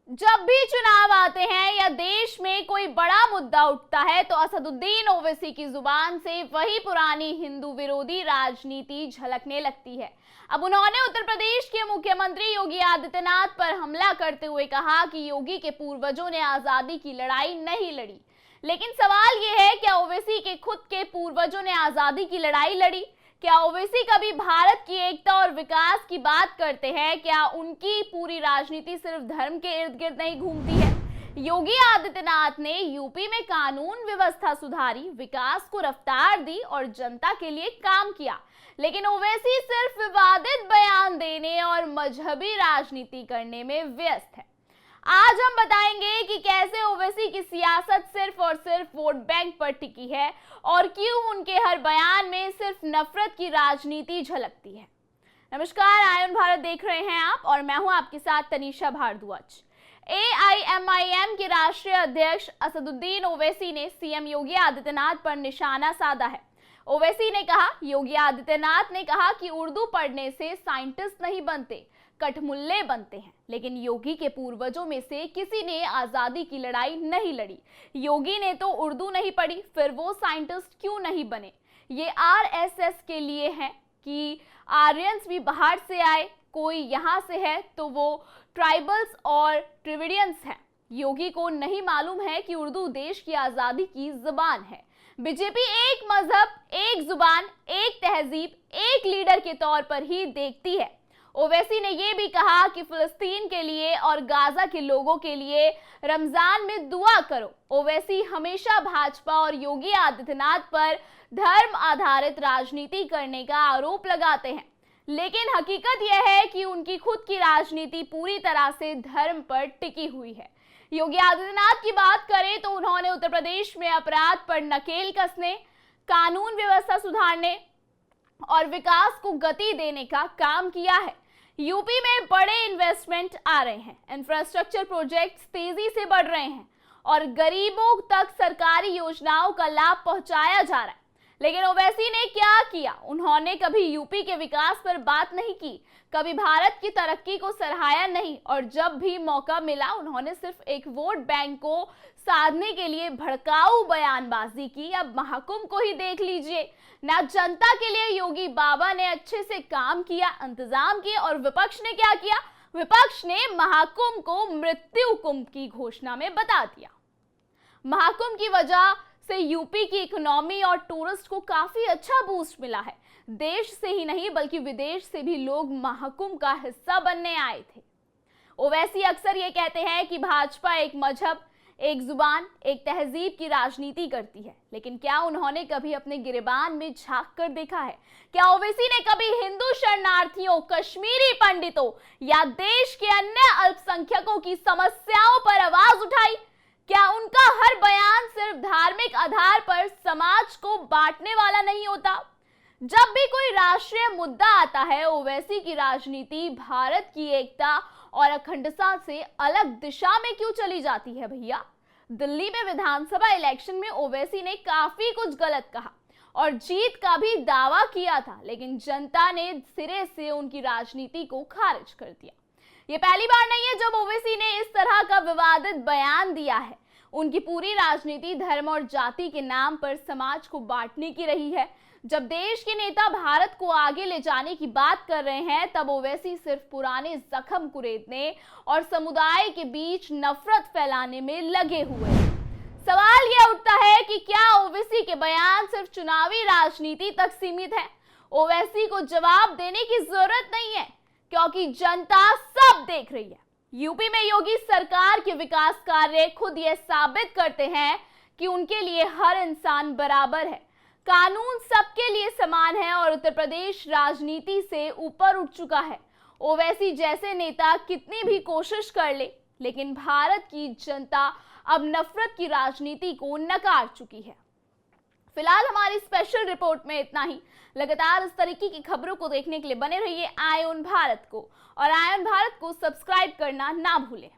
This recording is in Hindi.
जब भी चुनाव आते हैं या देश में कोई बड़ा मुद्दा उठता है तो असदुद्दीन ओवैसी की जुबान से वही पुरानी हिंदू विरोधी राजनीति झलकने लगती है। अब उन्होंने उत्तर प्रदेश के मुख्यमंत्री योगी आदित्यनाथ पर हमला करते हुए कहा कि योगी के पूर्वजों ने आजादी की लड़ाई नहीं लड़ी। लेकिन सवाल यह है, क्या ओवैसी के खुद के पूर्वजों ने आजादी की लड़ाई लड़ी? क्या ओवैसी कभी भारत की एकता और विकास की बात करते हैं? क्या उनकी पूरी राजनीति सिर्फ धर्म के इर्द गिर्द नहीं घूमती है? योगी आदित्यनाथ ने यूपी में कानून व्यवस्था सुधारी, विकास को रफ्तार दी और जनता के लिए काम किया। लेकिन ओवैसी सिर्फ विवादित बयान देने और मजहबी राजनीति करने में व्यस्त है। आज हम बताएंगे कि कैसे ओवैसी की सियासत सिर्फ और सिर्फ वोट बैंक पर टिकी है और क्यों उनके हर बयान में सिर्फ नफरत की राजनीति झलकती है। नमस्कार, आयन भारत देख रहे हैं आप और मैं हूं आपके साथ तनीषा भारद्वाज। AIMIM के राष्ट्रीय अध्यक्ष असदुद्दीन ओवैसी ने सीएम योगी आदित्यनाथ पर निशाना साधा है। ओवैसी ने कहा, योगी आदित्यनाथ ने कहा कि उर्दू पढ़ने से साइंटिस्ट नहीं बनते, कठमुल्ले बनते हैं। लेकिन योगी के पूर्वजों में से किसी ने आजादी की लड़ाई नहीं लड़ी। योगी ने तो उर्दू नहीं पढ़ी, फिर वो साइंटिस्ट क्यों नहीं बने? ये RSS के लिए है कि आर्यंस भी बाहर से आए, कोई यहाँ से है तो वो ट्राइबल्स और ट्रिविडियंस हैं। योगी को नहीं मालूम है कि उर्दू देश की आजादी की जुबान है। बीजेपी एक मजहब, एक जुबान, एक तहजीब, एक लीडर के तौर पर ही देखती है। ओवैसी ने यह भी कहा कि फिलिस्तीन के लिए और गाजा के लोगों के लिए रमजान में दुआ करो। ओवैसी हमेशा भाजपा और योगी आदित्यनाथ पर धर्म आधारित राजनीति करने का आरोप लगाते हैं, लेकिन हकीकत यह है कि उनकी खुद की राजनीति पूरी तरह से धर्म पर टिकी हुई है। योगी आदित्यनाथ की बात करें तो उन्होंने उत्तर प्रदेश में अपराध पर नकेल कसने, कानून व्यवस्था सुधारने और विकास को गति देने का काम किया है। यूपी में बड़े इन्वेस्टमेंट आ रहे हैं, इंफ्रास्ट्रक्चर प्रोजेक्ट्स तेजी से बढ़ रहे हैं और गरीबों तक सरकारी योजनाओं का लाभ पहुंचाया जा रहा है। लेकिन ओवैसी ने क्या किया? उन्होंने कभी यूपी के विकास पर बात नहीं की, कभी भारत की तरक्की को सराहाया नहीं और जब भी मौका मिला उन्होंने सिर्फ एक वोट बैंक को साधने के लिए भड़काऊ बयानबाजी की। अब महाकुंभ को ही देख लीजिए, ना जनता के लिए योगी बाबा ने अच्छे से काम किया, इंतजाम किए, और विपक्ष ने क्या किया? विपक्ष ने महाकुंभ को मृत्यु कुंभ की घोषणा में बता दिया। महाकुंभ की वजह से यूपी की इकोनॉमी और टूरिस्ट को काफी अच्छा बूस्ट मिला है। देश से ही नहीं बल्कि विदेश से भी लोग महाकुंभ का हिस्सा बनने आए थे। ओवैसी अक्सर ये कहते हैं कि भाजपा एक मजहब, एक जुबान, एक तहजीब की राजनीति करती है, लेकिन क्या उन्होंने कभी अपने गिरेबान में झांक कर देखा है? क्या ओवैसी ने कभी हिंदू शरणार्थियों, कश्मीरी पंडितों या देश के अन्य अल्पसंख्यकों की समस्याओं पर आवाज उठाई? क्या उनका हर बयान सिर्फ धार्मिक आधार पर समाज को बांटने वाला नहीं होता? जब भी कोई राष्ट्रीय मुद्दा आता है, ओवैसी की राजनीति भारत की एकता और अखंडता से अलग दिशा में क्यों चली जाती है भैया? दिल्ली में विधानसभा इलेक्शन में ओवैसी ने काफी कुछ गलत कहा और जीत का भी दावा किया था, लेकिन जनता ने सिरे से उनकी राजनीति को खारिज कर दिया। ये पहली बार नहीं है जब ओवैसी ने इस तरह का विवादित बयान दिया है। उनकी पूरी राजनीति धर्म और जाति के नाम पर समाज को बांटने की रही है। जब देश के नेता भारत को आगे ले जाने की बात कर रहे हैं, तब ओवैसी सिर्फ पुराने जख्म कुरेदने और समुदाय के बीच नफरत फैलाने में लगे हुए हैं। सवाल यह उठता है कि क्या ओवैसी के बयान सिर्फ चुनावी राजनीति तक सीमित है? ओवैसी को जवाब देने की जरूरत नहीं है, क्योंकि जनता सब देख रही है। यूपी में योगी सरकार के विकास कार्य खुद ये साबित करते हैं कि उनके लिए हर इंसान बराबर है, कानून सबके लिए समान है और उत्तर प्रदेश राजनीति से ऊपर उठ चुका है। ओवैसी जैसे नेता कितनी भी कोशिश कर ले, लेकिन भारत की जनता अब नफरत की राजनीति को नकार चुकी है। फिलहाल हमारी स्पेशल रिपोर्ट में इतना ही। लगातार इस तरीके की खबरों को देखने के लिए बने रहिए आयन भारत को और आयन भारत को सब्सक्राइब करना ना भूलें।